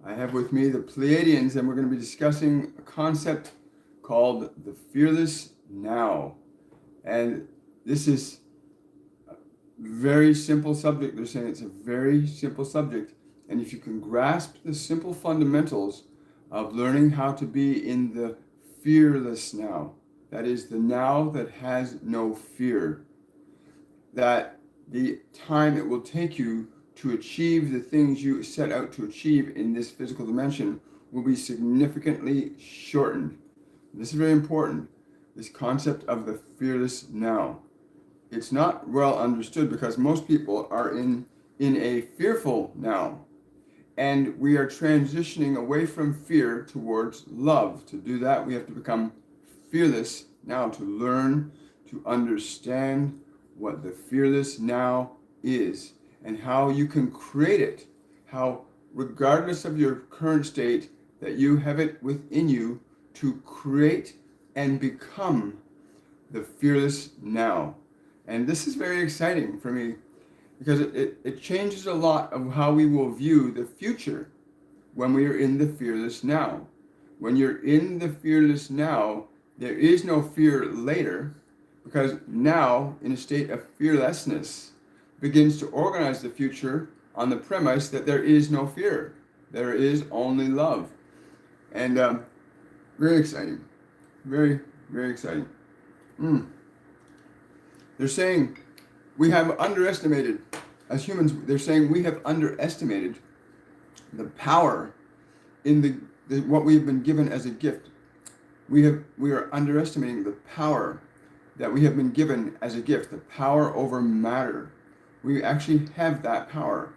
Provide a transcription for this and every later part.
I have with me the Pleiadians, and we're going to be discussing a concept called the fearless now. And this is a very simple subject. They're saying it's a very simple subject. And if you can grasp the simple fundamentals of learning how to be in the fearless now, that is the now that has no fear, that the time it will take you to achieve the things you set out to achieve in this physical dimension will be significantly shortened. This is very important, this concept of the fearless now. It's not well understood because most people are in a fearful now. And we are transitioning away from fear towards love. To do that, we have to become fearless now, to learn, to understand what the fearless now is and how you can create it. How, regardless of your current state, that you have it within you to create and become the fearless now. And this is very exciting for me because it changes a lot of how we will view the future when we are in the fearless now. When you're in the fearless now, there is no fear later, because now, in a state of fearlessness, begins to organize the future on the premise that there is no fear. There is only love. And very exciting. Very, very exciting. They're saying we have underestimated, as humans, they're saying we have underestimated the power in what we have been given as a gift. We are underestimating the power that we have been given as a gift, the power over matter. We actually have that power.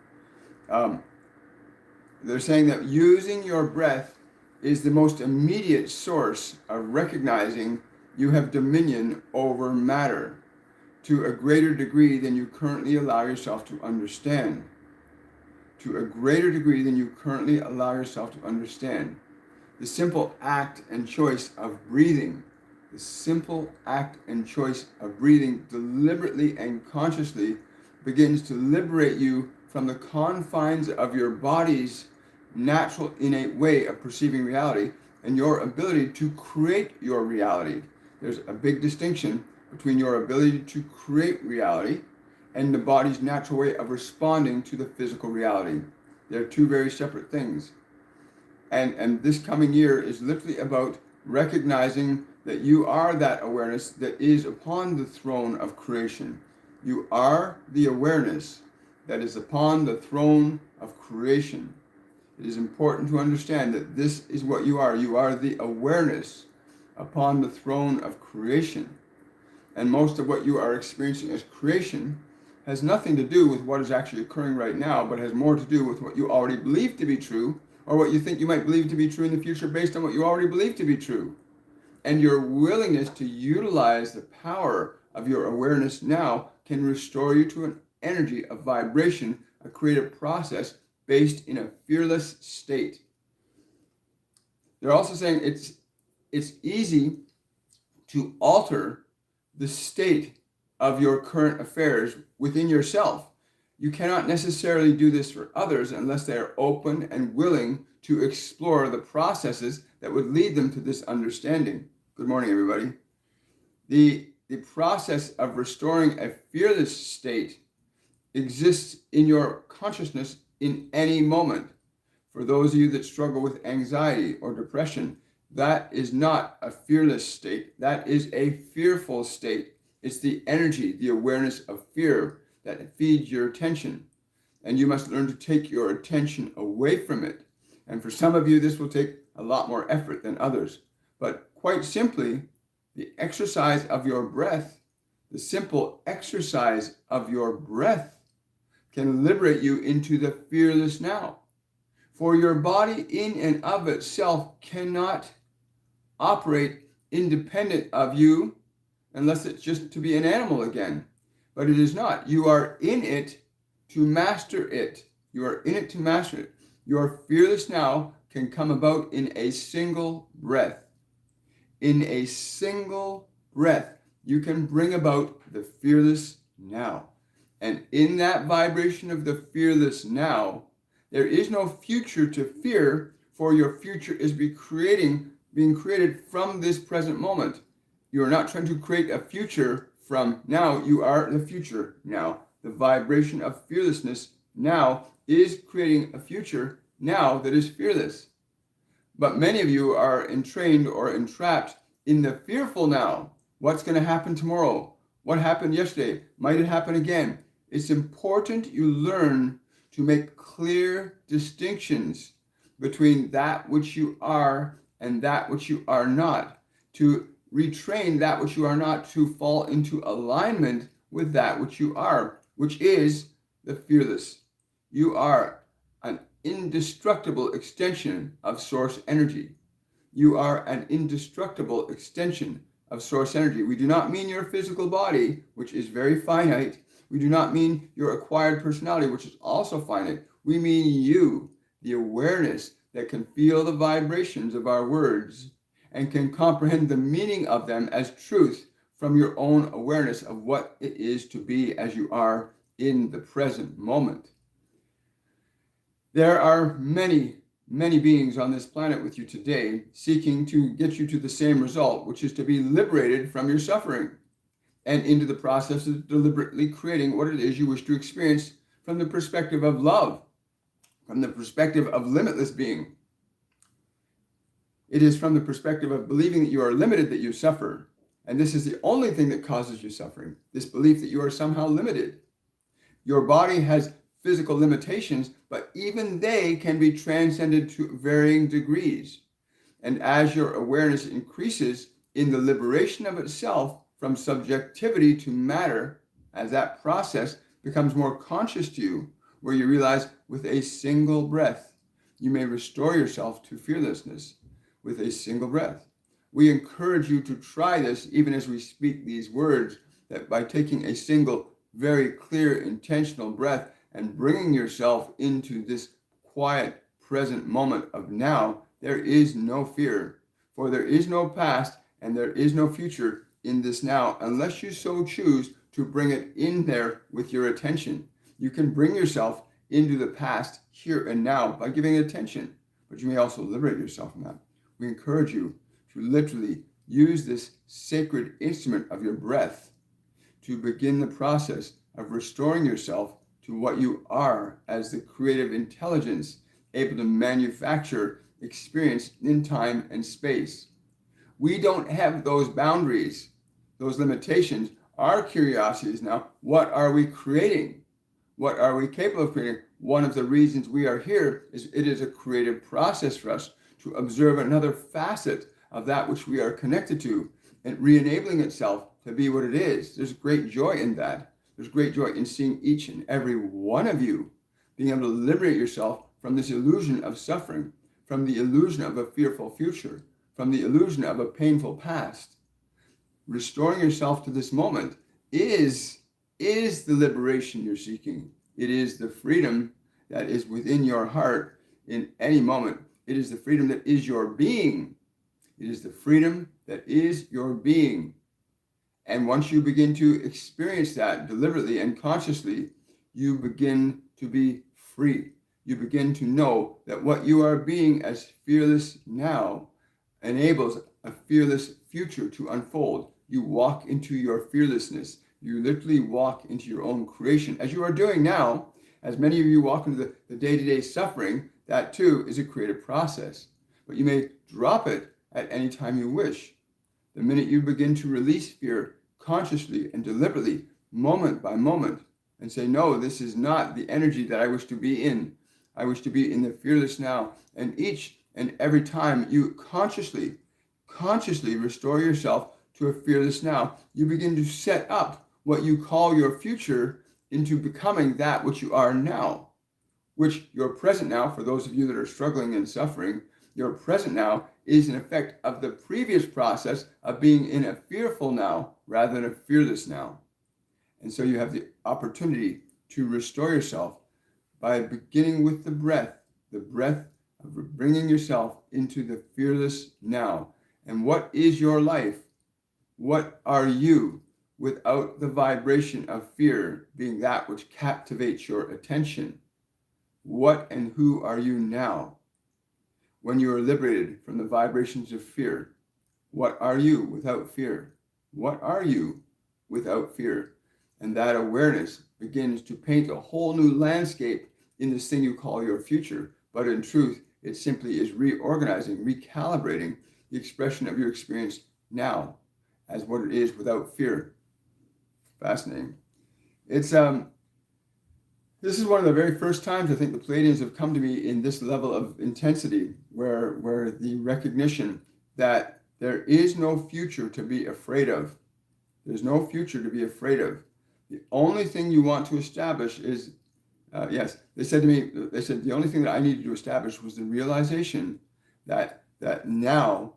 They're saying that using your breath is the most immediate source of recognizing you have dominion over matter to a greater degree than you currently allow yourself to understand. To a greater degree than you currently allow yourself to understand. The simple act and choice of breathing, the simple act and choice of breathing deliberately and consciously begins to liberate you from the confines of your body's natural innate way of perceiving reality and your ability to create your reality. There's a big distinction between your ability to create reality and the body's natural way of responding to the physical reality. They're two very separate things. And this coming year is literally about recognizing that you are that awareness that is upon the throne of creation. You are the awareness that is upon the throne of creation. It is important to understand that this is what you are. You are the awareness upon the throne of creation. And most of what you are experiencing as creation has nothing to do with what is actually occurring right now, but has more to do with what you already believe to be true, or what you think you might believe to be true in the future based on what you already believe to be true. And your willingness to utilize the power of your awareness now can restore you to an energy, a vibration, a creative process based in a fearless state. They're also saying it's easy to alter the state of your current affairs within yourself. You cannot necessarily do this for others unless they are open and willing to explore the processes that would lead them to this understanding. Good morning, everybody. The process of restoring a fearless state exists in your consciousness in any moment. For those of you that struggle with anxiety or depression, that is not a fearless state. That is a fearful state. It's the energy, the awareness of fear that feeds your attention. And you must learn to take your attention away from it. And for some of you, this will take a lot more effort than others. But quite simply, the exercise of your breath, the simple exercise of your breath can liberate you into the fearless now. For your body in and of itself cannot operate independent of you unless it's just to be an animal again. But it is not. You are in it to master it. You are in it to master it. Your fearless now can come about in a single breath. In a single breath, you can bring about the fearless now. And in that vibration of the fearless now, There is no future to fear, for your future is being created from this present moment. You are not trying to create a future from now. You are the future now. The vibration of fearlessness now is creating a future now that is fearless. But many of you are entrained or entrapped in the fearful now. What's going to happen tomorrow? What happened yesterday? Might it happen again? It's important you learn to make clear distinctions between that which you are and that which you are not, to retrain that which you are not to fall into alignment with that which you are, which is the fearless. You are an indestructible extension of source energy. You are an indestructible extension of source energy. We do not mean your physical body, which is very finite. We do not mean your acquired personality, which is also finite. We mean you, the awareness that can feel the vibrations of our words and can comprehend the meaning of them as truth from your own awareness of what it is to be as you are in the present moment. There are many beings on this planet with you today seeking to get you to the same result, which is to be liberated from your suffering and into the process of deliberately creating what it is you wish to experience from the perspective of love, from the perspective of limitless being. It is from the perspective of believing that you are limited that you suffer. And this is the only thing that causes you suffering, this belief that you are somehow limited. Your body has physical limitations, but even they can be transcended to varying degrees. And as your awareness increases in the liberation of itself from subjectivity to matter, as that process becomes more conscious to you, where you realize with a single breath, you may restore yourself to fearlessness with a single breath. We encourage you to try this even as we speak these words, that by taking a single, very clear, intentional breath and bringing yourself into this quiet, present moment of now, there is no fear, for there is no past and there is no future in this now, unless you so choose to bring it in there with your attention. You can bring yourself into the past here and now by giving it attention, but you may also liberate yourself from that. We encourage you to literally use this sacred instrument of your breath to begin the process of restoring yourself to what you are as the creative intelligence able to manufacture experience in time and space. We don't have those boundaries, those limitations. Our curiosity is now, what are we creating? What are we capable of creating? One of the reasons we are here is it is a creative process for us to observe another facet of that which we are connected to and re-enabling itself to be what it is. There's great joy in that. There's great joy in seeing each and every one of you being able to liberate yourself from this illusion of suffering, from the illusion of a fearful future, from the illusion of a painful past. Restoring yourself to this moment is the liberation you're seeking. It is the freedom that is within your heart in any moment. It is the freedom that is your being. It is the freedom that is your being. And once you begin to experience that deliberately and consciously, you begin to be free. You begin to know that what you are being as fearless now enables a fearless future to unfold. You walk into your fearlessness. You literally walk into your own creation, as you are doing now. As many of you walk into the day-to-day suffering, that too is a creative process. But you may drop it at any time you wish. The minute you begin to release fear consciously and deliberately, moment by moment, and say, no, this is not the energy that I wish to be in. I wish to be in the fearless now. And each and every time you consciously restore yourself to a fearless now, you begin to set up what you call your future into becoming that which you are now, which your present now, for those of you that are struggling and suffering, your present now is an effect of the previous process of being in a fearful now rather than a fearless now. And so you have the opportunity to restore yourself by beginning with the breath of bringing yourself into the fearless now. And what is your life? What are you without the vibration of fear being that which captivates your attention? What and who are you now? When you are liberated from the vibrations of fear, what are you without fear? What are you without fear? And that awareness begins to paint a whole new landscape in this thing you call your future. But in truth, it simply is reorganizing, recalibrating the expression of your experience now as what it is without fear. Fascinating. It's this is one of the very first times I think the Pleiadians have come to me in this level of intensity, where the recognition that there is no future to be afraid of. There's no future to be afraid of. The only thing you want to establish is, yes, they said to me, they said the only thing that I needed to establish was the realization that now,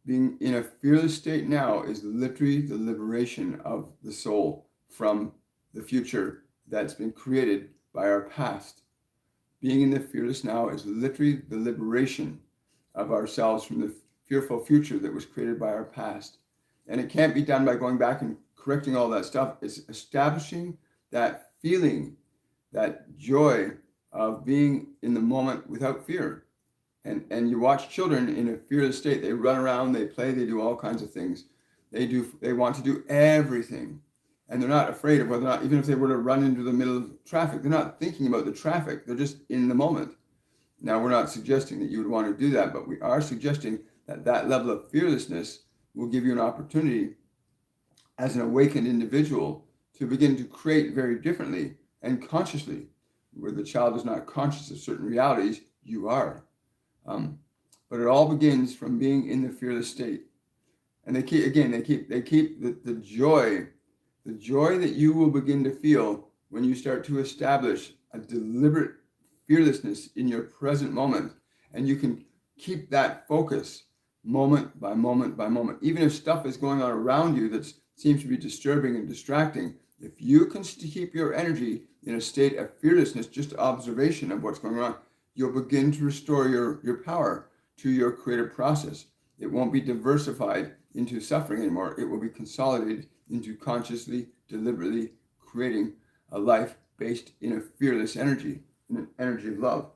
being in a fearless state now is literally the liberation of the soul from the future that's been created by our past. Being in the fearless now is literally the liberation of ourselves from the fearful future that was created by our past. And it can't be done by going back and correcting all that stuff. It's establishing that feeling, that joy of being in the moment without fear. And you watch children in a fearless state. They run around, they play, they do all kinds of things. They want to do everything. And they're not afraid of whether or not, even if they were to run into the middle of traffic, they're not thinking about the traffic. They're just in the moment. Now, we're not suggesting that you would want to do that, but we are suggesting that level of fearlessness will give you an opportunity as an awakened individual to begin to create very differently and consciously. Where the child is not conscious of certain realities, you are. But it all begins from being in the fearless state. And they keep the joy that you will begin to feel when you start to establish a deliberate fearlessness in your present moment. And you can keep that focus moment by moment by moment. Even if stuff is going on around you that seems to be disturbing and distracting, if you can keep your energy in a state of fearlessness, just observation of what's going on, you'll begin to restore your power to your creative process. It won't be diversified into suffering anymore. It will be consolidated into consciously, deliberately creating a life based in a fearless energy, in an energy of love.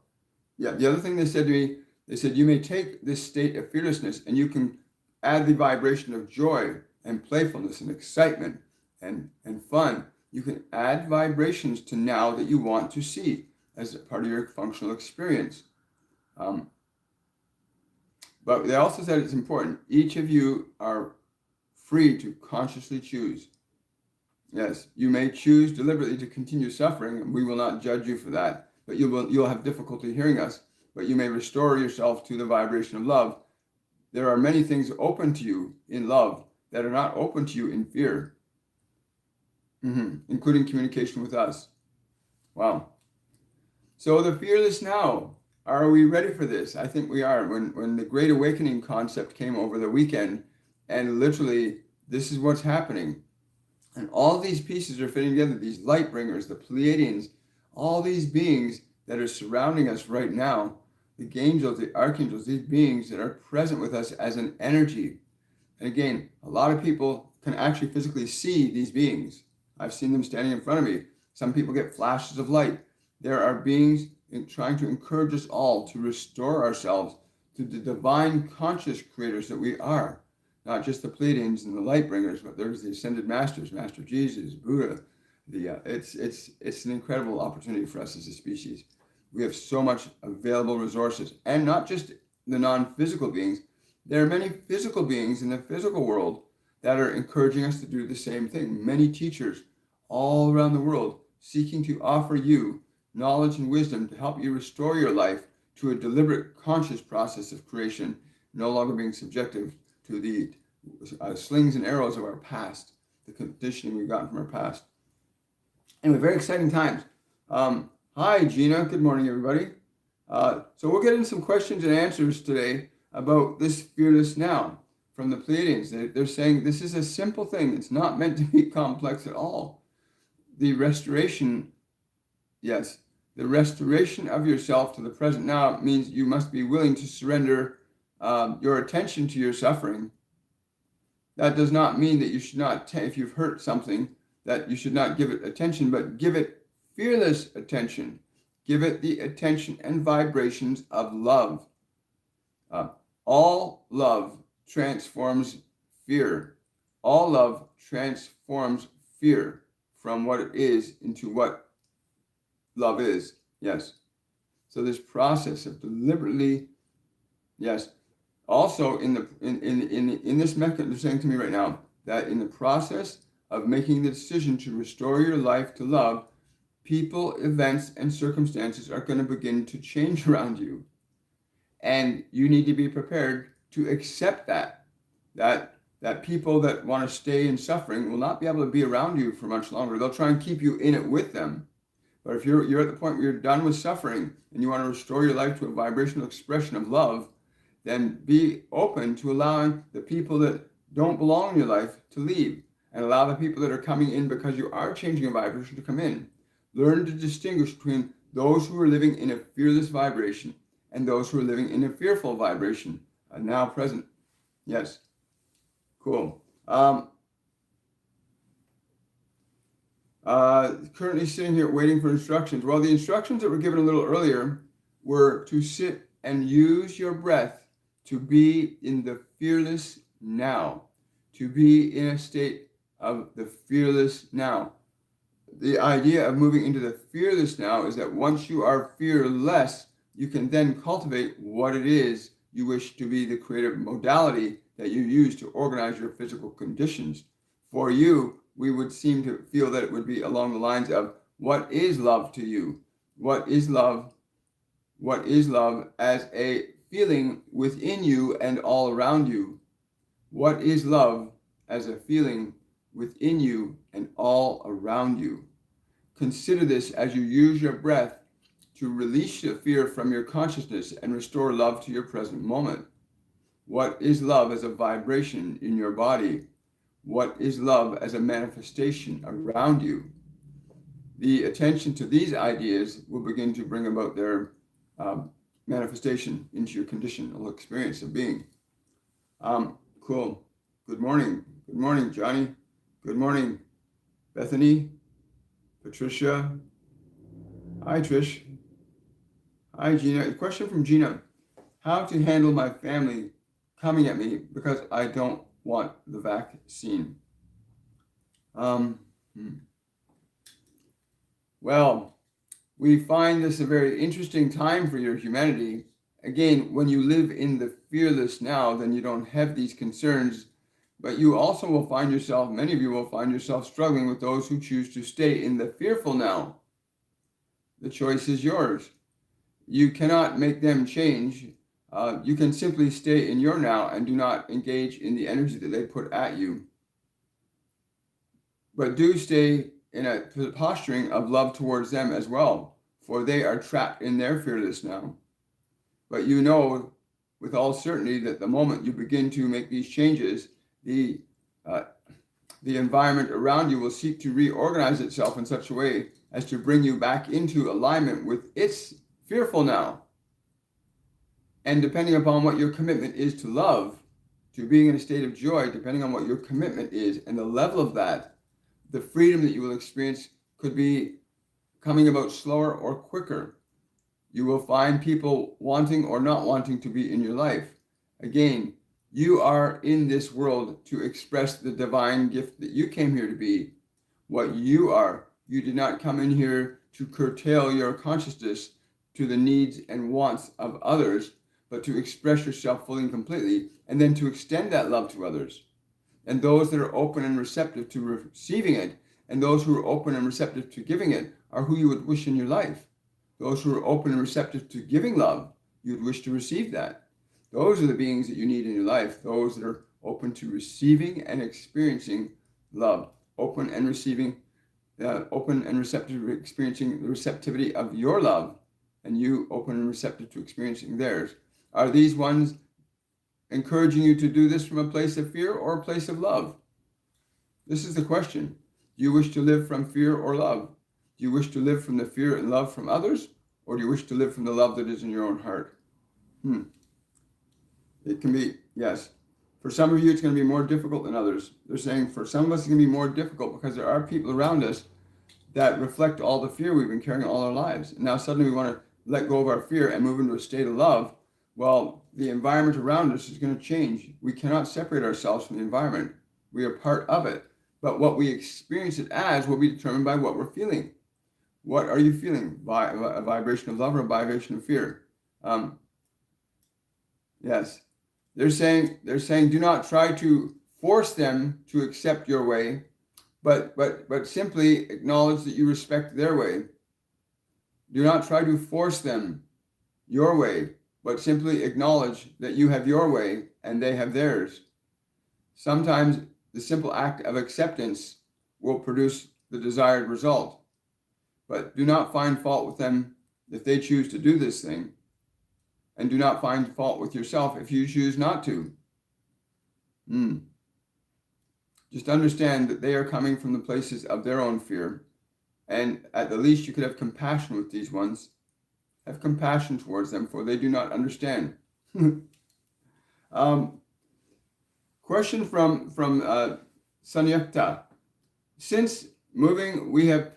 Yeah, the other thing they said to me, they said, you may take this state of fearlessness and you can add the vibration of joy and playfulness and excitement and fun. You can add vibrations to now that you want to see as a part of your functional experience. But they also said it's important. Each of you are free to consciously choose. Yes, you may choose deliberately to continue suffering, and we will not judge you for that. But you'll have difficulty hearing us. But you may restore yourself to the vibration of love. There are many things open to you in love that are not open to you in fear, including communication with us. Wow. So the fearless now. Are we ready for this? I think we are. When the Great Awakening concept came over the weekend, and literally this is what's happening. And all these pieces are fitting together, these light bringers, the Pleiadians, all these beings that are surrounding us right now, the angels, the archangels, these beings that are present with us as an energy. And again, a lot of people can actually physically see these beings. I've seen them standing in front of me. Some people get flashes of light. There are beings trying to encourage us all to restore ourselves to the divine conscious creators that we are. Not just the Pleiadians and the light bringers, but there's the ascended masters, Master Jesus, Buddha. It's an incredible opportunity for us as a species. We have so much available resources, and not just the non-physical beings. There are many physical beings in the physical world that are encouraging us to do the same thing. Many teachers all around the world seeking to offer you knowledge and wisdom to help you restore your life to a deliberate, conscious process of creation, no longer being subjective to the slings and arrows of our past, the conditioning we've gotten from our past. Anyway, very exciting times. Hi, Gina. Good morning, everybody. So we'll get into some questions and answers today about this fearless now from the Pleiadians. They're saying this is a simple thing. It's not meant to be complex at all. The restoration, yes, the restoration of yourself to the present now means you must be willing to surrender your attention to your suffering. That does not mean that you should not, if you've hurt something, that you should not give it attention, but give it fearless attention. Give it the attention and vibrations of love. All love transforms fear. All love transforms fear from what it is into what love is. Yes. So this process of deliberately, yes. Also in this mechanism, they're saying to me right now that in the process of making the decision to restore your life to love, people, events, and circumstances are going to begin to change around you. And you need to be prepared to accept that people that want to stay in suffering will not be able to be around you for much longer. They'll try and keep you in it with them. But if you're at the point where you're done with suffering and you want to restore your life to a vibrational expression of love, then be open to allowing the people that don't belong in your life to leave, and allow the people that are coming in because you are changing a vibration to come in. Learn to distinguish between those who are living in a fearless vibration and those who are living in a fearful vibration, now present. Yes. Cool. Currently sitting here waiting for instructions. Well, the instructions that were given a little earlier were to sit and use your breath to be in the fearless now, to be in a state of the fearless now. The idea of moving into the fearless now is that once you are fearless, you can then cultivate what it is you wish to be, the creative modality that you use to organize your physical conditions. For you, we would seem to feel that it would be along the lines of, what is love to you? What is love? What is love as a feeling within you and all around you? What is love as a feeling within you and all around you? Consider this as you use your breath to release the fear from your consciousness and restore love to your present moment. What is love as a vibration in your body? What is love as a manifestation around you? The attention to these ideas will begin to bring about their manifestation into your conditional experience of being. Cool. Good morning. Good morning, Johnny. Good morning, Bethany, Patricia. Hi, Trish. Hi, Gina. A question from Gina. How to handle my family coming at me because I don't want the vaccine? Well, we find this a very interesting time for your humanity. Again, when you live in the fearless now, then you don't have these concerns, but you also will find yourself, many of you will find yourself struggling with those who choose to stay in the fearful now. The choice is yours. You cannot make them change. You can simply stay in your now and do not engage in the energy that they put at you. But do stay in a posturing of love towards them as well, for they are trapped in their fearless now. But you know with all certainty that the moment you begin to make these changes, the environment around you will seek to reorganize itself in such a way as to bring you back into alignment with its fearful now. And depending upon what your commitment is to love, to being in a state of joy, depending on what your commitment is and the level of that, the freedom that you will experience could be coming about slower or quicker. You will find people wanting or not wanting to be in your life. Again, you are in this world to express the divine gift that you came here to be. What you are. You did not come in here to curtail your consciousness to the needs and wants of others, but to express yourself fully and completely, and then to extend that love to others. And those that are open and receptive to receiving it, and those who are open and receptive to giving it, are who you would wish in your life. Those who are open and receptive to giving love, you would wish to receive that. Those are the beings that you need in your life, those that are open to receiving and experiencing love, open and receptive to experiencing the receptivity of your love, and you open and receptive to experiencing theirs. Are these ones encouraging you to do this from a place of fear or a place of love? This is the question. Do you wish to live from fear or love? Do you wish to live from the fear and love from others, or do you wish to live from the love that is in your own heart? It can be, yes. For some of you, it's going to be more difficult than others. They're saying for some of us, it's going to be more difficult because there are people around us that reflect all the fear we've been carrying all our lives. And now suddenly we want to let go of our fear and move into a state of love. Well, the environment around us is going to change. We cannot separate ourselves from the environment. We are part of it. But what we experience it as will be determined by what we're feeling. What are you feeling? A vibration of love or a vibration of fear? Yes. They're saying do not try to force them to accept your way, but simply acknowledge that you respect their way. Do not try to force them your way, but simply acknowledge that you have your way and they have theirs. Sometimes the simple act of acceptance will produce the desired result. But do not find fault with them if they choose to do this thing. And do not find fault with yourself if you choose not to. Just understand that they are coming from the places of their own fear. And at the least, you could have compassion with these ones. Have compassion towards them, for they do not understand. Question from Sanyakta. Since moving, we have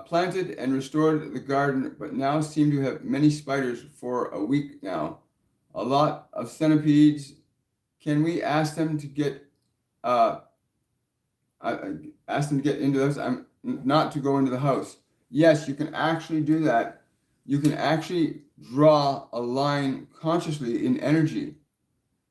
planted and restored the garden, but now seem to have many spiders for a week now. A lot of centipedes. Can we ask them to get into this? Not to go into the house. Yes, you can actually do that. You can actually draw a line consciously in energy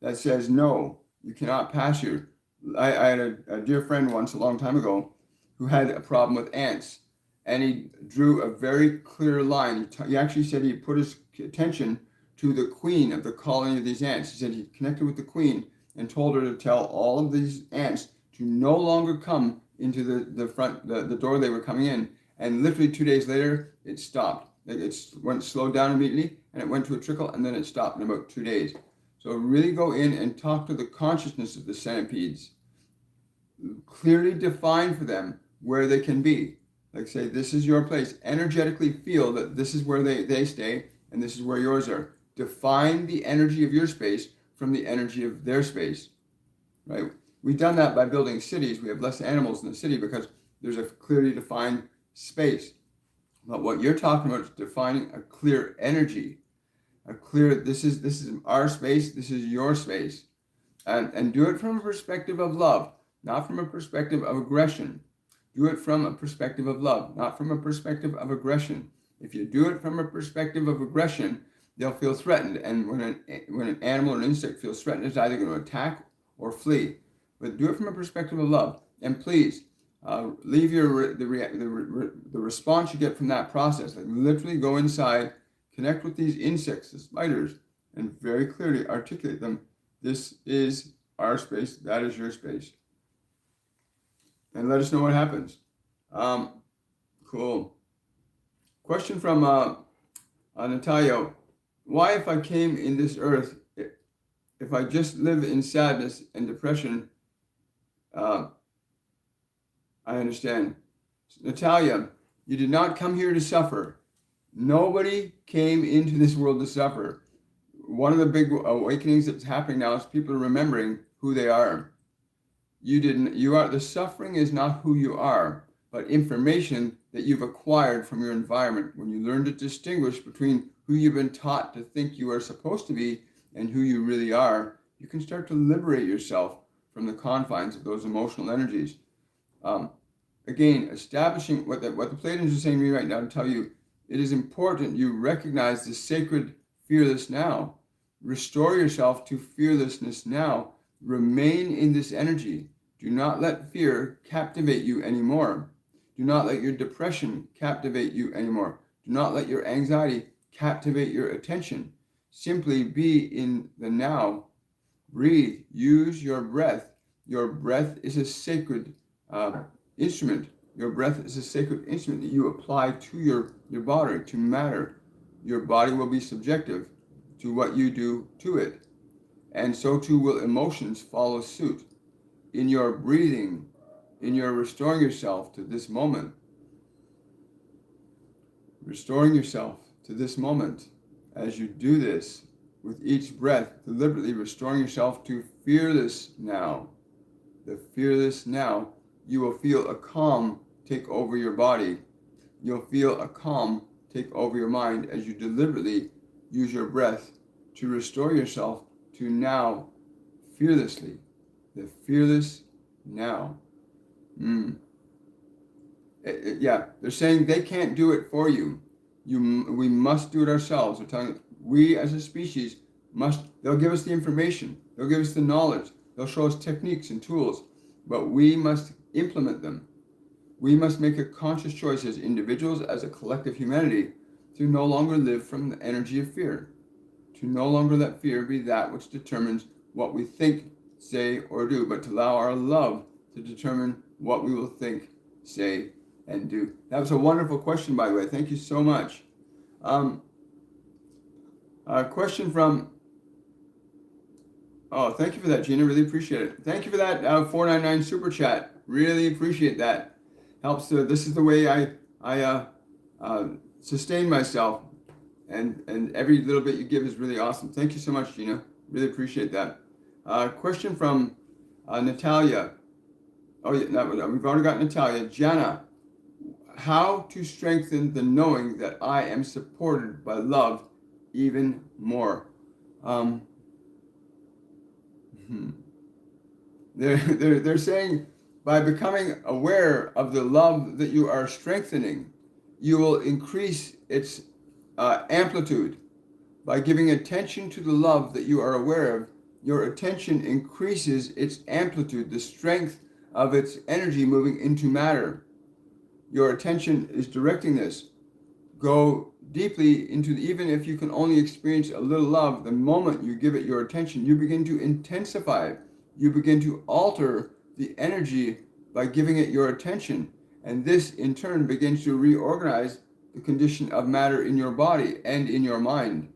that says, no, you cannot pass here. I had a dear friend once, a long time ago, who had a problem with ants. And he drew a very clear line. He actually said he put his attention to the queen of the colony of these ants. He said he connected with the queen and told her to tell all of these ants to no longer come into the door they were coming in. And literally 2 days later, it stopped. It slowed down immediately, and it went to a trickle, and then it stopped in about 2 days. So really go in and talk to the consciousness of the centipedes. Clearly define for them where they can be. Like say, this is your place. Energetically feel that this is where they stay, and this is where yours are. Define the energy of your space from the energy of their space, right? We've done that by building cities. We have less animals in the city because there's a clearly defined space. But what you're talking about is defining a clear energy, a clear, this is our space, this is your space. And do it from a perspective of love, not from a perspective of aggression. Do it from a perspective of love, not from a perspective of aggression. If you do it from a perspective of aggression, they'll feel threatened. And when an animal or an insect feels threatened, it's either going to attack or flee. But do it from a perspective of love. And please, leave the response you get from that process. Like literally go inside, connect with these insects, the spiders, and very clearly articulate them. This is our space. That is your space. And let us know what happens. Cool. Question from Natalia. Why, if I came in this earth, if I just live in sadness and depression, I understand. Natalia, you did not come here to suffer. Nobody came into this world to suffer. One of the big awakenings that's happening now is people are remembering who they are. The suffering is not who you are, but information that you've acquired from your environment. When you learn to distinguish between who you've been taught to think you are supposed to be and who you really are, you can start to liberate yourself from the confines of those emotional energies. Again, establishing what the Pleiadians are saying to me right now to tell you, it is important you recognize the sacred fearless now. Restore yourself to fearlessness now. Remain in this energy. Do not let fear captivate you anymore. Do not let your depression captivate you anymore. Do not let your anxiety captivate your attention. Simply be in the now. Breathe. Use your breath. Your breath is a sacred instrument. Your breath is a sacred instrument that you apply to your body, to matter. Your body will be subjective to what you do to it. And so too will emotions follow suit. In your breathing, in your restoring yourself to this moment, restoring yourself to this moment, as you do this with each breath, deliberately restoring yourself to fearless now. The fearless now, you will feel a calm take over your body. you'll feel a calm take over your mind as you deliberately use your breath to restore yourself to now fearlessly. The fearless now. Yeah, they're saying they can't do it for you. We must do it ourselves. They're telling us we as a species must, they'll give us the information, they'll give us the knowledge, they'll show us techniques and tools, but we must implement them. We must make a conscious choice as individuals, as a collective humanity, to no longer live from the energy of fear, to no longer let fear be that which determines what we think, say, or do, but to allow our love to determine what we will think, say, and do. That was a wonderful question, by the way. Thank you so much. A question from, oh, thank you for that, Gina. Really appreciate it. Thank you for that 499 super chat. Really appreciate that. Helps. This is the way I sustain myself, and every little bit you give is really awesome. Thank you so much, Gina. Really appreciate that. Question from Natalia. Oh, yeah, we've already got Natalia. Jana, how to strengthen the knowing that I am supported by love even more? They're saying by becoming aware of the love that you are strengthening, you will increase its amplitude. By giving attention to the love that you are aware of, your attention increases its amplitude, the strength of its energy moving into matter. Your attention is directing this. Go deeply into even if you can only experience a little love, the moment you give it your attention, you begin to intensify it. You begin to alter the energy by giving it your attention. And this in turn begins to reorganize the condition of matter in your body and in your mind.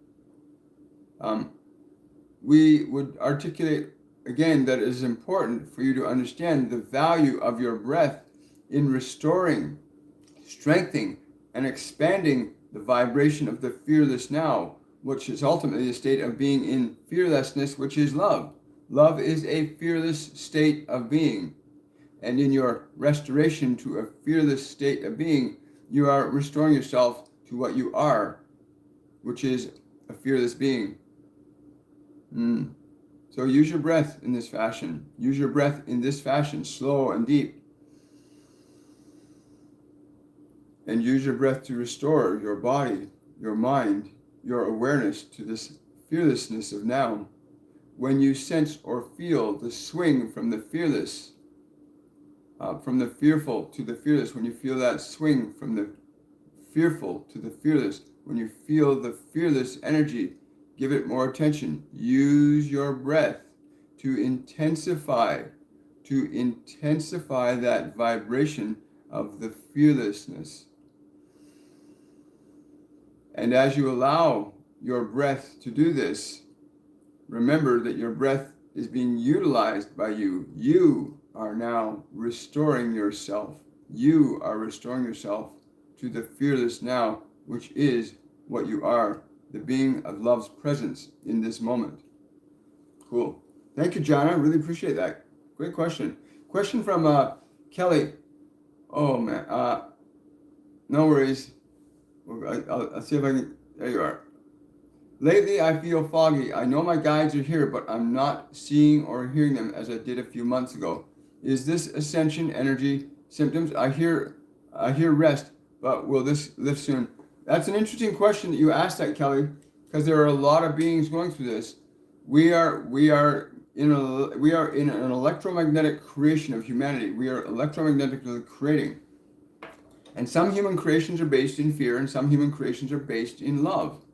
We would articulate again that it is important for you to understand the value of your breath in restoring, strengthening, and expanding the vibration of the fearless now, which is ultimately a state of being in fearlessness, which is love. Love is a fearless state of being. And in your restoration to a fearless state of being, you are restoring yourself to what you are, which is a fearless being. So use your breath in this fashion. Use your breath in this fashion, slow and deep. And use your breath to restore your body, your mind, your awareness to this fearlessness of now. When you sense or feel the swing from the fearless, from the fearful to the fearless, when you feel that swing from the fearful to the fearless, when you feel the fearless energy, give it more attention. Use your breath to intensify that vibration of the fearlessness. And as you allow your breath to do this, remember that your breath is being utilized by you. You are now restoring yourself. You are restoring yourself to the fearless now, which is what you are, the being of love's presence in this moment. Cool. Thank you, John. I really appreciate that. Great question. Question from Kelly. Oh, man. No worries. I'll see if I can. There you are. Lately, I feel foggy. I know my guides are here, but I'm not seeing or hearing them as I did a few months ago. Is this ascension energy symptoms? I hear rest, but will this lift soon? That's an interesting question that you asked that, Kelly, because there are a lot of beings going through this. We are in an electromagnetic creation of humanity. We are electromagnetically creating. And some human creations are based in fear, and some human creations are based in love.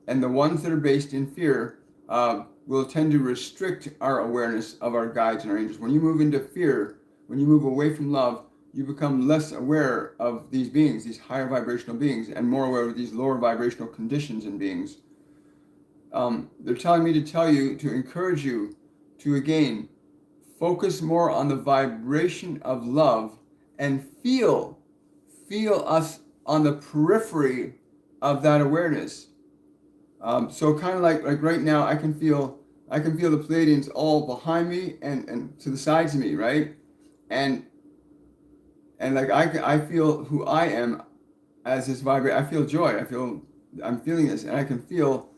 And the ones that are based in fear will tend to restrict our awareness of our guides and our angels. When you move into fear, when you move away from love, you become less aware of these beings, these higher vibrational beings, and more aware of these lower vibrational conditions in beings. They're telling me to tell you, to encourage you to, again, focus more on the vibration of love and feel us on the periphery of that awareness. So kind of like right now, I can feel the Pleiadians all behind me and to the sides of me, right? And like I feel who I am as this vibrate, I feel joy. I'm feeling this, and I can feel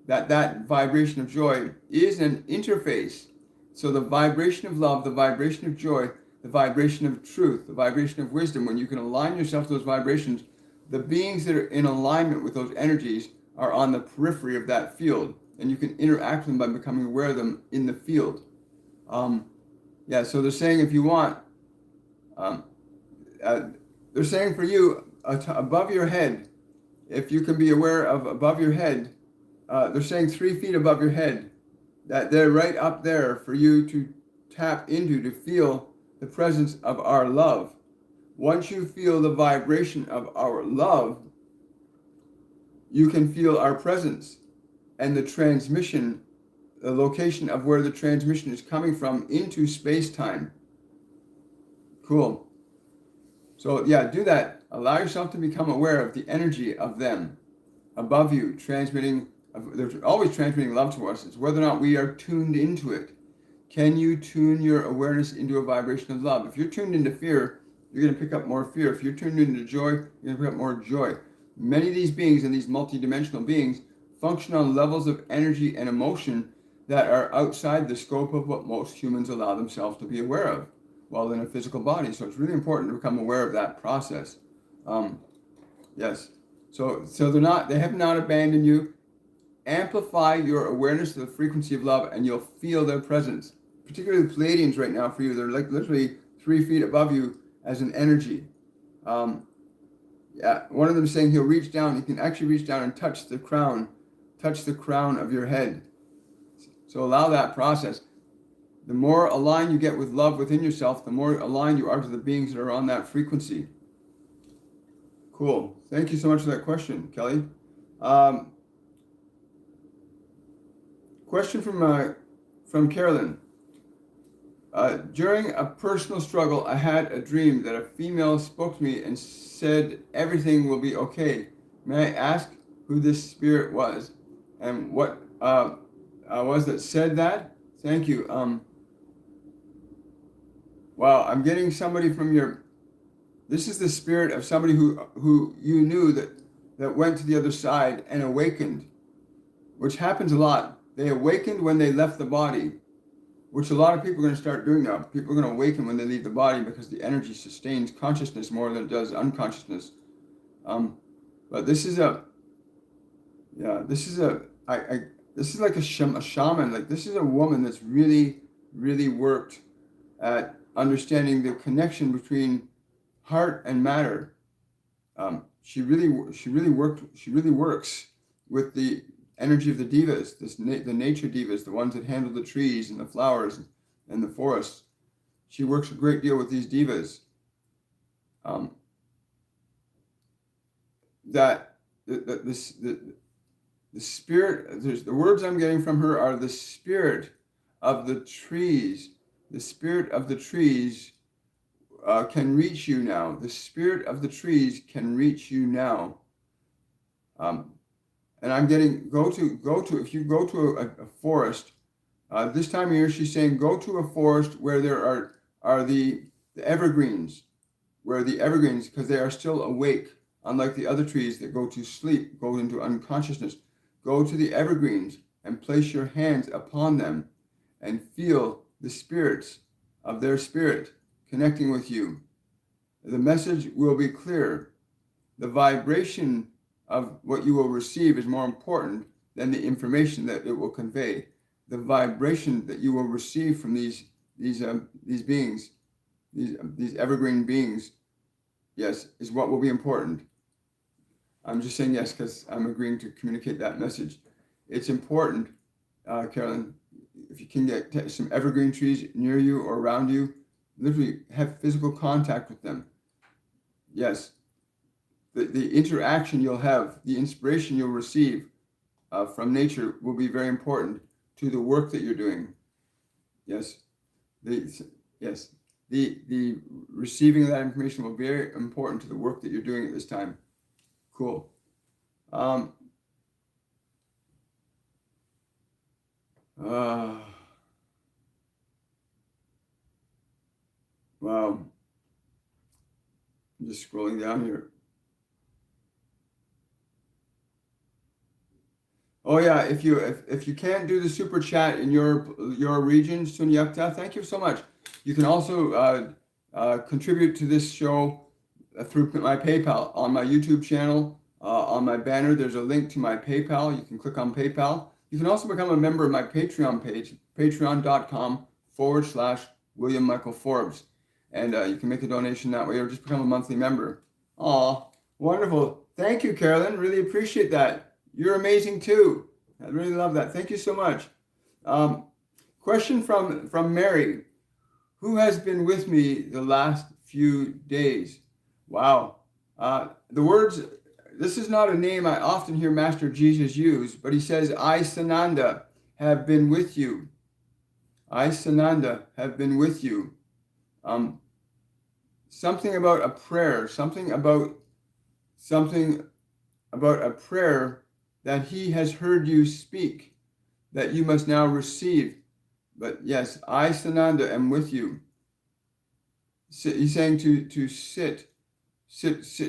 that vibration of joy is an interface. So the vibration of love, the vibration of joy, the vibration of truth, the vibration of wisdom, when you can align yourself to those vibrations, the beings that are in alignment with those energies are on the periphery of that field, and you can interact with them by becoming aware of them in the field. Yeah, so they're saying if you want, um, uh, they're saying for you above your head, if you can be aware of above your head, they're saying 3 feet above your head, that they're right up there for you to tap into to feel the presence of our love. Once you feel the vibration of our love, you can feel our presence and the transmission, the location of where the transmission is coming from into space-time. Cool. So yeah, do that. Allow yourself to become aware of the energy of them above you, transmitting. They're always transmitting love to us. It's whether or not we are tuned into it. Can you tune your awareness into a vibration of love? If you're tuned into fear, you're going to pick up more fear. If you're tuned into joy, you're going to pick up more joy. Many of these beings and these multidimensional beings function on levels of energy and emotion that are outside the scope of what most humans allow themselves to be aware of while in a physical body. So it's really important to become aware of that process. Yes. So they have not abandoned you. Amplify your awareness of the frequency of love, and you'll feel their presence. Particularly the Pleiadians right now for you, they're like literally 3 feet above you as an energy. Yeah, one of them is saying he'll reach down. He can actually reach down and touch the crown of your head. So allow that process. The more aligned you get with love within yourself, the more aligned you are to the beings that are on that frequency. Cool. Thank you so much for that question, Kelly. Question from Carolyn. During a personal struggle, I had a dream that a female spoke to me and said everything will be okay. May I ask who this spirit was and what was that said that? Thank you. Wow, I'm getting somebody from your. This is the spirit of somebody who you knew that went to the other side and awakened, which happens a lot. They awakened when they left the body, which a lot of people are going to start doing now. People are going to awaken when they leave the body because the energy sustains consciousness more than it does unconsciousness. But this is this is like a shaman. Like this is a woman that's really, really worked at understanding the connection between heart and matter. She really works with the energy of the divas, the nature divas, the ones that handle the trees and the flowers and the forests. She works a great deal with these divas. The spirit, the words I'm getting from her are the spirit of the trees. The spirit of the trees can reach you now. The spirit of the trees can reach you now. And I'm getting if you go to a forest, this time of year she's saying go to a forest where there are the evergreens, because they are still awake, unlike the other trees that go to sleep, go into unconsciousness. Go to the evergreens and place your hands upon them and feel the spirits of their spirit connecting with you. The message will be clear. The vibration of what you will receive is more important than the information that it will convey. The vibration that you will receive from these beings, these evergreen beings, yes, is what will be important. I'm just saying yes because I'm agreeing to communicate that message. It's important, Carolyn, if you can get some evergreen trees near you or around you, literally have physical contact with them. Yes. The interaction you'll have, the inspiration you'll receive from nature will be very important to the work that you're doing. Yes. The receiving of that information will be very important to the work that you're doing at this time. Cool. Wow. I'm just scrolling down here. Oh yeah, if you can't do the super chat in your region, Sunyakta, thank you so much. You can also contribute to this show through my PayPal on my YouTube channel. On my banner, there's a link to my PayPal. You can click on PayPal. You can also become a member of my Patreon page, patreon.com/William Michael Forbes, and you can make a donation that way, or just become a monthly member. Aw, wonderful! Thank you, Carolyn. Really appreciate that. You're amazing too. I really love that. Thank you so much. Question from Mary. Who has been with me the last few days? Wow. The words, this is not a name I often hear Master Jesus use, but he says, I, Sananda, have been with you. I, Sananda, have been with you. Something about a prayer, something about a prayer that he has heard you speak, that you must now receive. But yes, I, Sananda, am with you. He's saying to sit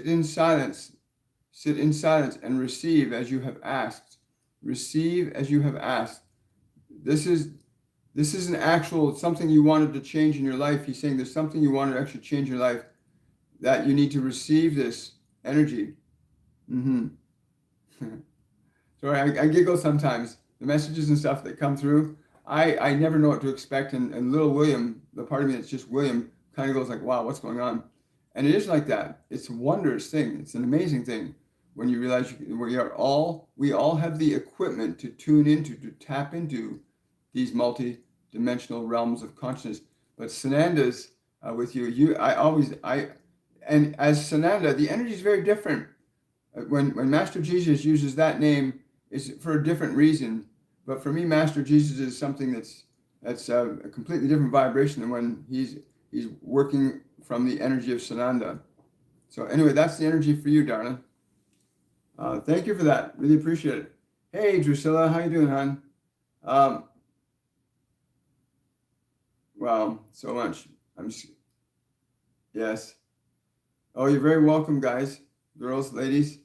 in silence and receive as you have asked. Receive as you have asked. This is an actual something you wanted to change in your life. He's saying there's something you wanted to actually change in your life, that you need to receive this energy. Sorry, I giggle sometimes. The messages and stuff that come through, I never know what to expect. And little William, the part of me that's just William, kind of goes like, wow, what's going on? And it is like that. It's a wondrous thing. It's an amazing thing when you realize we all have the equipment to tune into, to tap into these multi-dimensional realms of consciousness. But Sananda's with you. And as Sananda, the energy is very different. When Master Jesus uses that name, it's for a different reason. But for me, Master Jesus is something that's a completely different vibration than when he's working from the energy of Sananda. So anyway, that's the energy for you, darling. Thank you for that. Really appreciate it. Hey, Drusilla, how you doing, hon? Wow, so much. Yes. Oh, you're very welcome, guys, girls, ladies.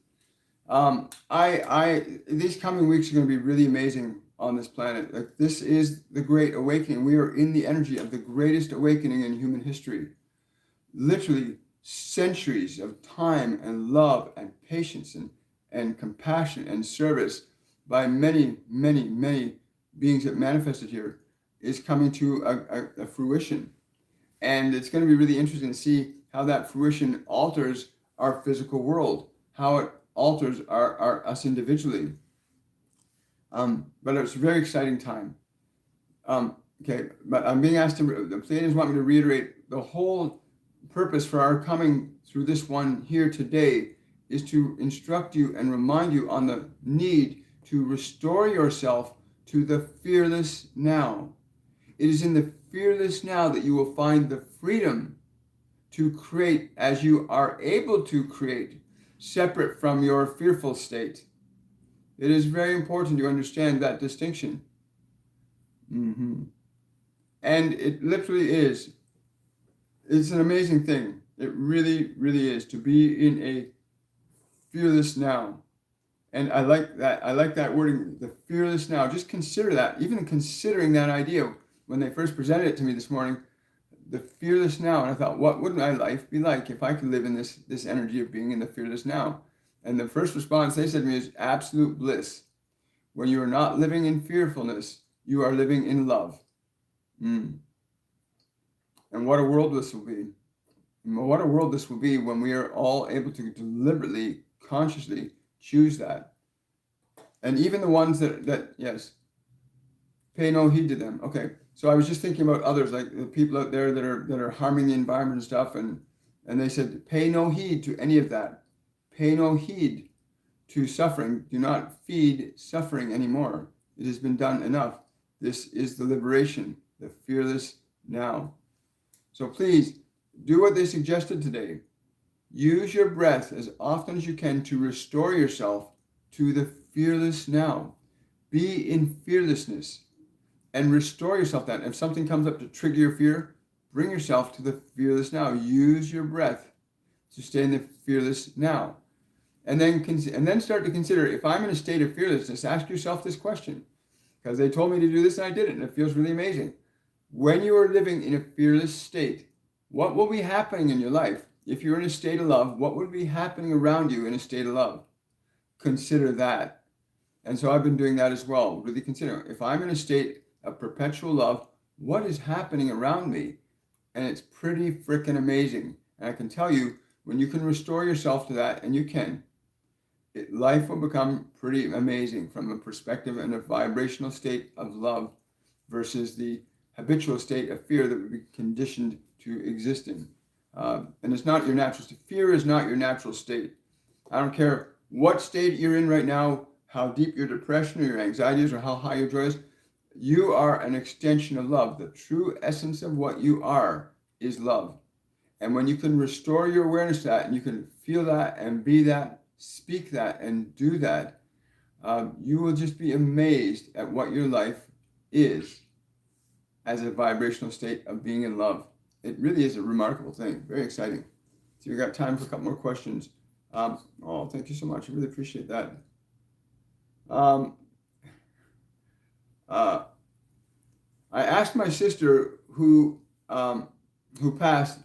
These coming weeks are going to be really amazing on this planet. Like, this is the Great Awakening. We are in the energy of the greatest awakening in human history. Literally centuries of time and love and patience and compassion and service by many, many, many beings that manifested here is coming to a fruition. And it's going to be really interesting to see how that fruition alters our physical world, how it alters our us individually. But it's a very exciting time. Okay, but I'm being asked the Pleiadians want me to reiterate the whole purpose for our coming through this one here today is to instruct you and remind you on the need to restore yourself to the fearless now. It is in the fearless now that you will find the freedom to create as you are able to create, separate from your fearful state. It is very important you understand that distinction. And it literally is. It's an amazing thing. It really, really is to be in a fearless now. And I like that. I like that wording, the fearless now. Just consider that, even considering that idea when they first presented it to me this morning, the fearless now. And I thought, what would my life be like if I could live in this energy of being in the fearless now? And the first response they said to me is absolute bliss. When you are not living in fearfulness, you are living in love. And what a world this will be. What a world this will be when we are all able to deliberately, consciously choose that. And even the ones that yes, pay no heed to them. Okay, so I was just thinking about others, like the people out there that are harming the environment and stuff, and they said, pay no heed to any of that. Pay no heed to suffering. Do not feed suffering anymore. It has been done enough. This is the liberation, the fearless now. So please, do what they suggested today. Use your breath as often as you can to restore yourself to the fearless now. Be in fearlessness and restore yourself that. If something comes up to trigger your fear, bring yourself to the fearless now. Use your breath to stay in the fearless now. And then start to consider, if I'm in a state of fearlessness, ask yourself this question, because they told me to do this and I did it, and it feels really amazing. When you are living in a fearless state, what will be happening in your life? If you're in a state of love, what would be happening around you in a state of love? Consider that. And so I've been doing that as well. Really consider, if I'm in a state of perpetual love, what is happening around me? And it's pretty freaking amazing. And I can tell you, when you can restore yourself to that, and you can, life will become pretty amazing from a perspective and a vibrational state of love versus the habitual state of fear that would be conditioned to exist in. And it's not your natural state. Fear is not your natural state. I don't care what state you're in right now, how deep your depression or your anxiety is, or how high your joy is. You are an extension of love. The true essence of what you are is love. And when you can restore your awareness to that, and you can feel that and be that, speak that and do that, you will just be amazed at what your life is as a vibrational state of being in love. It really is a remarkable thing. Very exciting. So we've got time for a couple more questions. Thank you so much. I really appreciate that. I asked my sister who passed,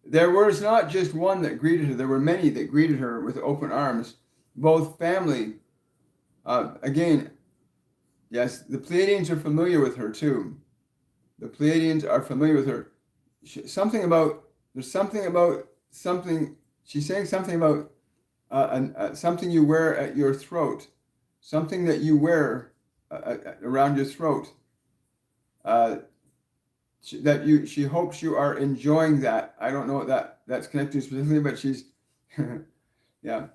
there was not just one that greeted her. There were many that greeted her with open arms. Both family. Again, yes, the Pleiadians are familiar with her too. The Pleiadians are familiar with her. She's saying something about something you wear at your throat, something that you wear around your throat. She hopes you are enjoying that. I don't know what that's connected to specifically, but she's, yeah.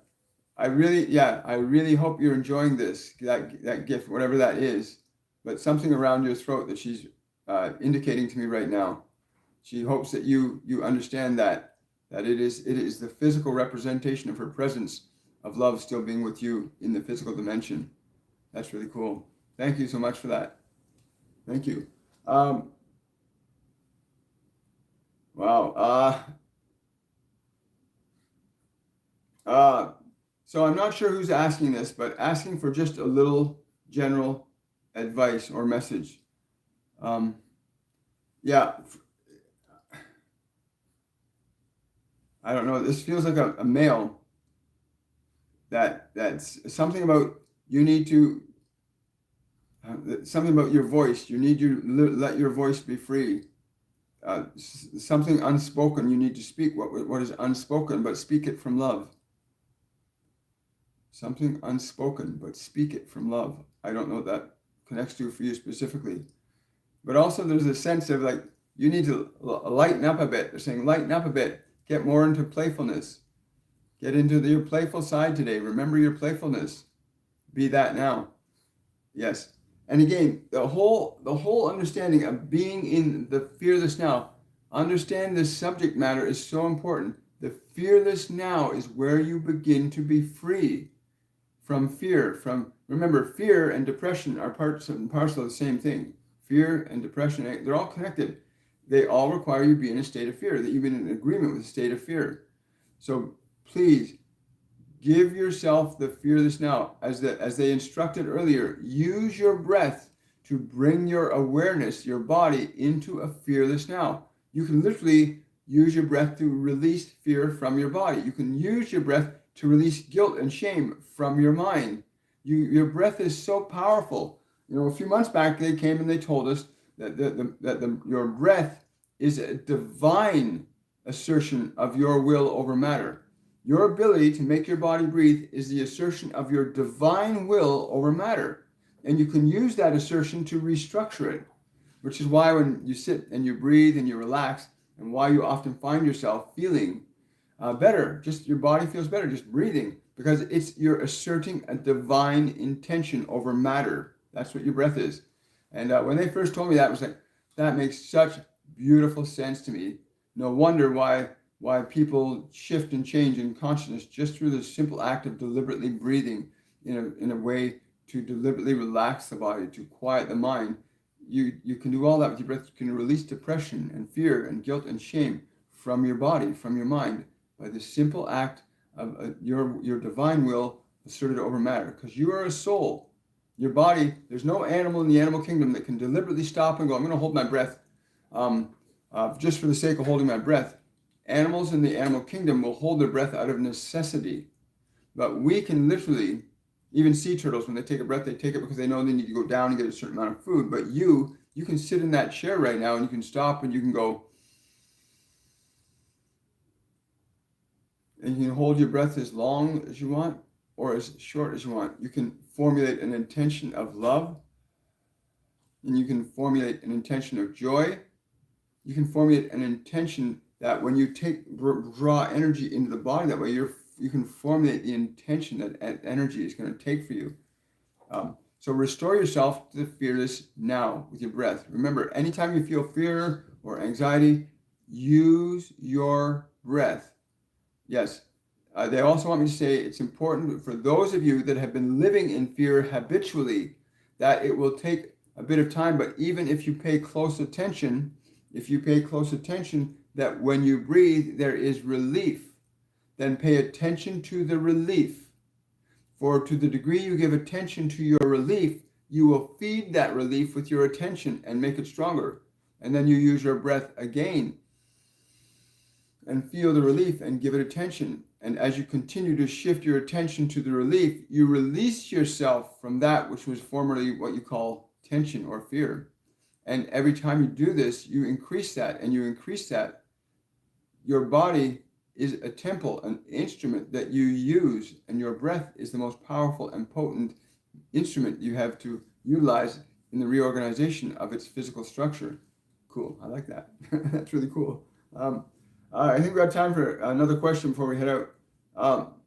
I really hope you're enjoying that gift, whatever that is. But something around your throat that she's indicating to me right now. She hopes that you understand that it is the physical representation of her presence of love still being with you in the physical dimension. That's really cool. Thank you so much for that. Thank you. Wow. So I'm not sure who's asking this, but asking for just a little general advice or message. I don't know. This feels like a male. That's something about you need to. Something about your voice. You need to let your voice be free. Something unspoken. You need to speak what is unspoken, but speak it from love. Something unspoken, but speak it from love. I don't know what that connects to for you specifically. But also there's a sense of like, you need to lighten up a bit. They're saying, lighten up a bit. Get more into playfulness. Get into your playful side today. Remember your playfulness. Be that now. Yes. And again, the whole understanding of being in the fearless now. Understand this subject matter is so important. The fearless now is where you begin to be free from fear. Remember, fear and depression are parts and parcel of the same thing. Fear and depression, they're all connected. They all require you to be in a state of fear, that you've been in agreement with a state of fear. So please give yourself the fearless now. As they instructed earlier, use your breath to bring your awareness, your body, into a fearless now. You can literally use your breath to release fear from your body. You can use your breath to release guilt and shame from your mind. Your breath is so powerful. A few months back, they came and they told us that your breath is a divine assertion of your will over matter. Your ability to make your body breathe is the assertion of your divine will over matter. And you can use that assertion to restructure it, which is why when you sit and you breathe and you relax, and why you often find yourself feeling better, just your body feels better just breathing, because you're asserting a divine intention over matter. That's what your breath is. And when they first told me that, I was like, that makes such beautiful sense to me. No wonder why people shift and change in consciousness just through the simple act of deliberately breathing in a way to deliberately relax the body, to quiet the mind. You can do all that with your breath. You can release depression and fear and guilt and shame from your body, from your mind, by the simple act of your divine will asserted over matter. Because you are a soul. Your body, there's no animal in the animal kingdom that can deliberately stop and go, I'm going to hold my breath just for the sake of holding my breath. Animals in the animal kingdom will hold their breath out of necessity. But we can literally, even sea turtles, when they take a breath, they take it because they know they need to go down and get a certain amount of food. But you can sit in that chair right now and you can stop and you can go, and you can hold your breath as long as you want or as short as you want. You can formulate an intention of love, and you can formulate an intention of joy. You can formulate an intention that when you draw energy into the body that way, you can formulate the intention that energy is going to take for you. So restore yourself to the fearless now with your breath. Remember, anytime you feel fear or anxiety, use your breath. Yes. They also want me to say it's important for those of you that have been living in fear habitually that it will take a bit of time, but even if you pay close attention, that when you breathe, there is relief, then pay attention to the relief. For to the degree you give attention to your relief, you will feed that relief with your attention and make it stronger. And then you use your breath again and feel the relief and give it attention. And as you continue to shift your attention to the relief, you release yourself from that which was formerly what you call tension or fear. And every time you do this, you increase that and you increase that. Your body is a temple, an instrument that you use, and your breath is the most powerful and potent instrument you have to utilize in the reorganization of its physical structure. Cool, I like that. That's really cool. I think we got time for another question before we head out.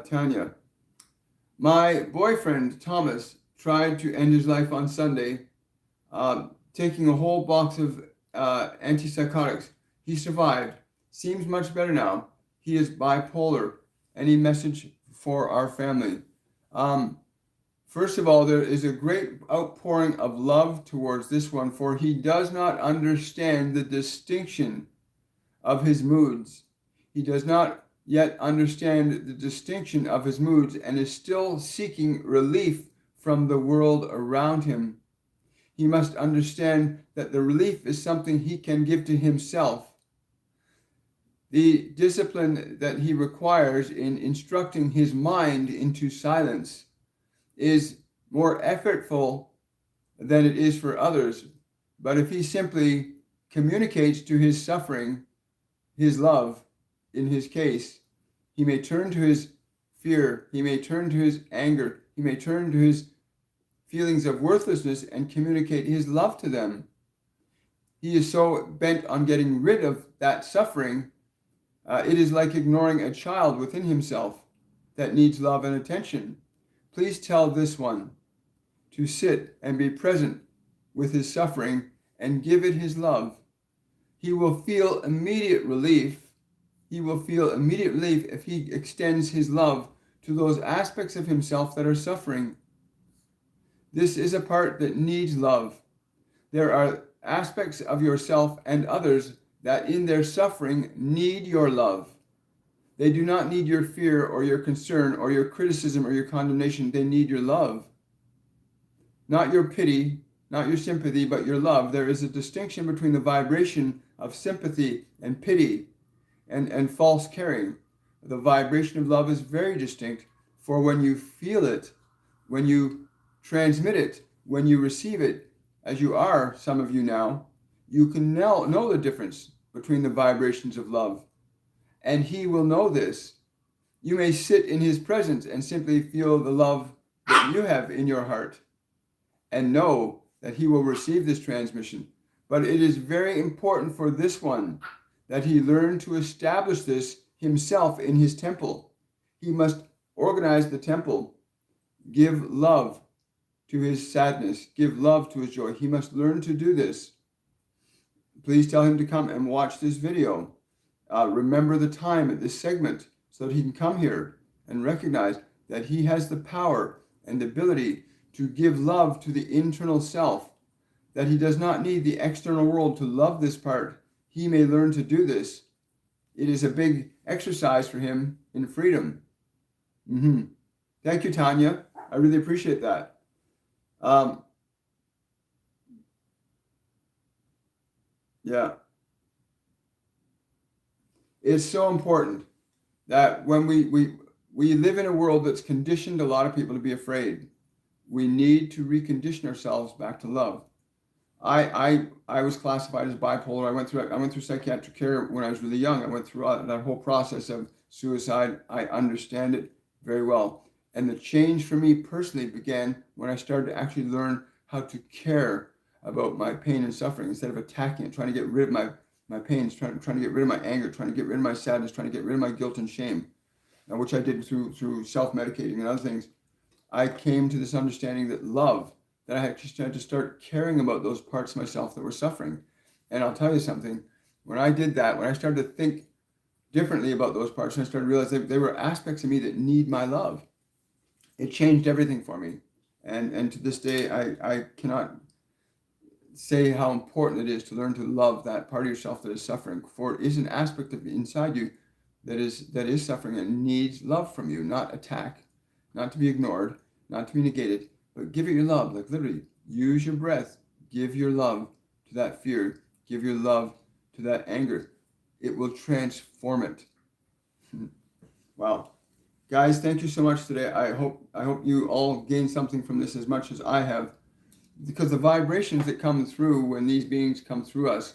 Tanya, my boyfriend Thomas tried to end his life on Sunday, taking a whole box of antipsychotics. He survived. Seems much better now. He is bipolar. Any message for our family? First of all, there is a great outpouring of love towards this one, for he does not understand the distinction of his moods. He does not yet understand the distinction of his moods and is still seeking relief from the world around him. He must understand that the relief is something he can give to himself. The discipline that he requires in instructing his mind into silence is more effortful than it is for others. But if he simply communicates to his suffering his love, in his case, he may turn to his fear, he may turn to his anger, he may turn to his feelings of worthlessness and communicate his love to them. He is so bent on getting rid of that suffering, it is like ignoring a child within himself that needs love and attention. Please tell this one to sit and be present with his suffering and give it his love. He will feel immediate relief. He will feel immediate relief if he extends his love to those aspects of himself that are suffering. This is a part that needs love. There are aspects of yourself and others that in their suffering need your love. They do not need your fear or your concern or your criticism or your condemnation. They need your love. Not your pity, not your sympathy, but your love. There is a distinction between the vibration of sympathy and pity and false caring. The vibration of love is very distinct, for when you feel it, when you transmit it, when you receive it, as you are, some of you now, you can now know the difference between the vibrations of love. And he will know this. You may sit in his presence and simply feel the love that you have in your heart and know that he will receive this transmission. But it is very important for this one that he learn to establish this himself in his temple. He must organize the temple, give love to his sadness, give love to his joy. He must learn to do this. Please tell him to come and watch this video. Remember the time at this segment so that he can come here and recognize that he has the power and the ability to give love to the internal self, that he does not need the external world to love this part. He may learn to do this. It is a big exercise for him in freedom. Thank you, Tanya. I really appreciate that. Yeah. It's so important that when we live in a world that's conditioned a lot of people to be afraid, we need to recondition ourselves back to love. I was classified as bipolar. I went through psychiatric care when I was really young. I went through that whole process of suicide. I understand it very well. And the change for me personally began when I started to actually learn how to care about my pain and suffering instead of attacking it, trying to get rid of my pains, trying to get rid of my anger, trying to get rid of my sadness, trying to get rid of my guilt and shame, which I did through self-medicating and other things. I came to this understanding that love, that I actually had to start caring about those parts of myself that were suffering. And I'll tell you something, when I did that, when I started to think differently about those parts, and I started to realize that there were aspects of me that need my love, it changed everything for me. And to this day, I cannot say how important it is to learn to love that part of yourself that is suffering, for it is an aspect of inside you that is suffering and needs love from you, not attack, not to be ignored, not to be negated, but give it your love. Like literally, use your breath, give your love to that fear, give your love to that anger. It will transform it. Wow. Guys, thank you so much today. I hope you all gain something from this as much as I have, because the vibrations that come through when these beings come through us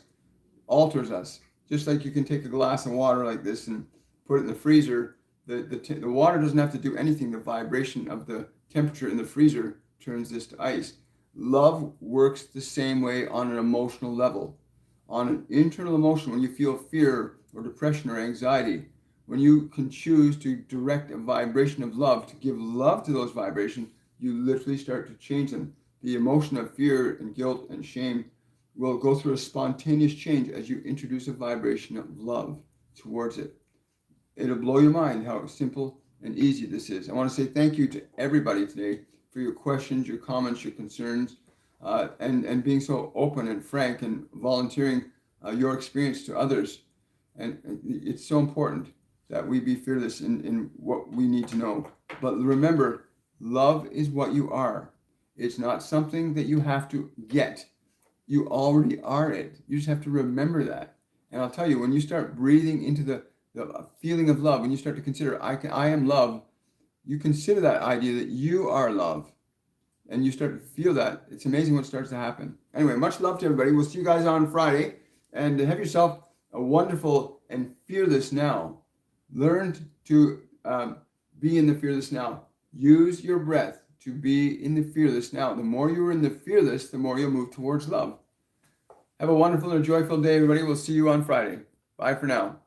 alters us. Just like you can take a glass of water like this and put it in the freezer, the water doesn't have to do anything. The vibration of the temperature in the freezer turns this to ice. Love works the same way on an emotional level. On an internal emotion, when you feel fear or depression or anxiety, when you can choose to direct a vibration of love, to give love to those vibrations, you literally start to change them. The emotion of fear and guilt and shame will go through a spontaneous change as you introduce a vibration of love towards it. It'll blow your mind how simple and easy this is. I want to say thank you to everybody today for your questions, your comments, your concerns, and being so open and frank and volunteering your experience to others. And it's so important that we be fearless in what we need to know. But remember, love is what you are. It's not something that you have to get. You already are it. You just have to remember that. And I'll tell you, when you start breathing into the feeling of love, when you start to consider, I am love, you consider that idea that you are love. And you start to feel that. It's amazing what starts to happen. Anyway, much love to everybody. We'll see you guys on Friday. And have yourself a wonderful and fearless now. Learn to be in the fearless now. Use your breath to be in the fearless now. The more you're in the fearless, the more you'll move towards love. Have a wonderful and joyful day, everybody. We'll see you on Friday. Bye for now.